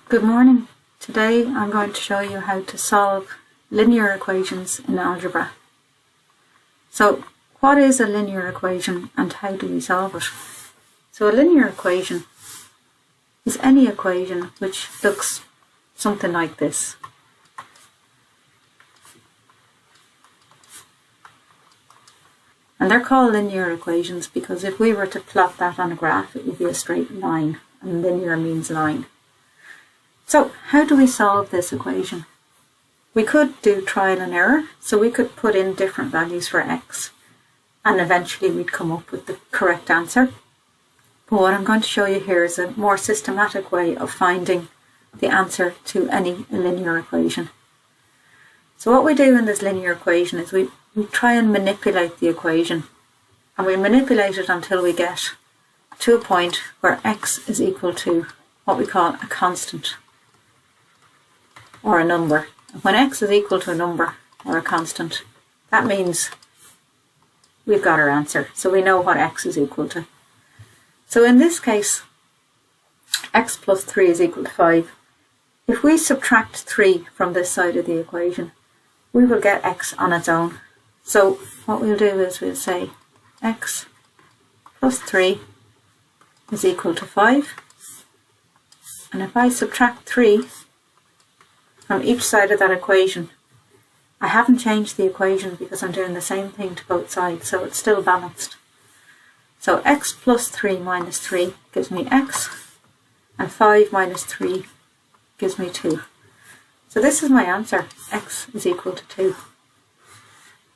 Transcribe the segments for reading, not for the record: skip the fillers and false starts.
Good morning. Today I'm going to show you how to solve linear equations in algebra. So what is a linear equation and how do we solve it? So a linear equation is any equation which looks something like this. And they're called linear equations because if we were to plot that on a graph, it would be a straight line, and linear means line. So how do we solve this equation? We could do trial and error, so we could put in different values for x and eventually we'd come up with the correct answer. But what I'm going to show you here is a more systematic way of finding the answer to any linear equation. So what we do in this linear equation is we try and manipulate the equation, and we manipulate it until we get to a point where x is equal to what we call a constant or a number. When x is equal to a number or a constant, that means we've got our answer, so we know what x is equal to. So in this case, x plus 3 is equal to 5. If we subtract 3 from this side of the equation, we will get x on its own. So what we'll do is we'll say x plus 3 is equal to 5. And if I subtract 3 from each side of that equation, I haven't changed the equation because I'm doing the same thing to both sides, so it's still balanced. So x plus 3 minus 3 gives me x, and 5 minus 3 gives me 2. So this is my answer, x is equal to 2.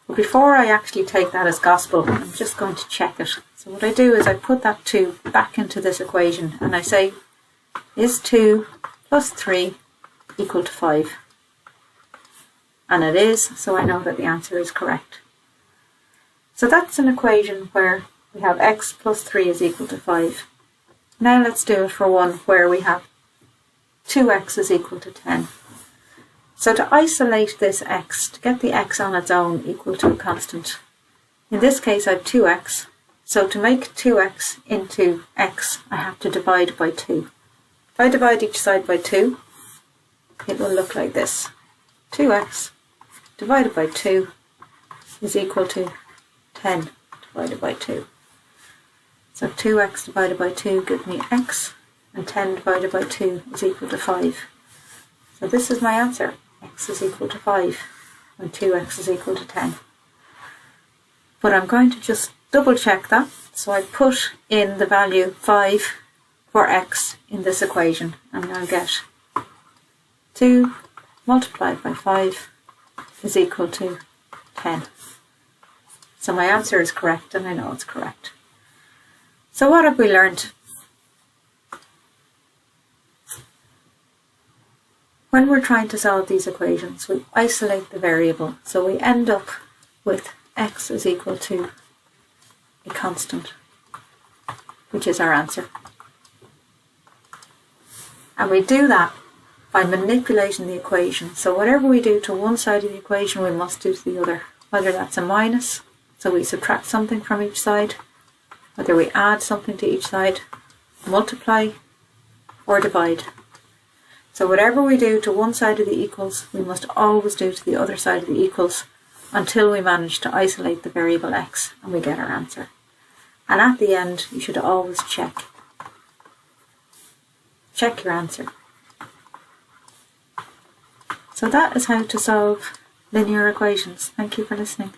But before I actually take that as gospel, I'm just going to check it. So what I do is I put that 2 back into this equation and I say, is 2 plus 3 equal to 5? And it is, so I know that the answer is correct. So that's an equation where we have x plus 3 is equal to 5. Now let's do it for one where we have 2x is equal to 10. So to isolate this x, to get the x on its own equal to a constant, in this case I have 2x, so to make 2x into x I have to divide by 2. If I divide each side by 2, it will look like this. 2x divided by 2 is equal to 10 divided by 2. So 2x divided by 2 gives me x, and 10 divided by 2 is equal to 5. So this is my answer. X is equal to 5 and 2x is equal to 10. But I'm going to just double check that. So I put in the value 5 for x in this equation and I'll get 2 multiplied by 5 is equal to 10. So my answer is correct and I know it's correct. So what have we learned? When we're trying to solve these equations, we isolate the variable, so we end up with x is equal to a constant, which is our answer. And we do that by manipulating the equation. So whatever we do to one side of the equation, we must do to the other. Whether that's a minus, so we subtract something from each side, whether we add something to each side, multiply, or divide. So whatever we do to one side of the equals, we must always do to the other side of the equals until we manage to isolate the variable x and we get our answer. And at the end, you should always check your answer. So that is how to solve linear equations. Thank you for listening.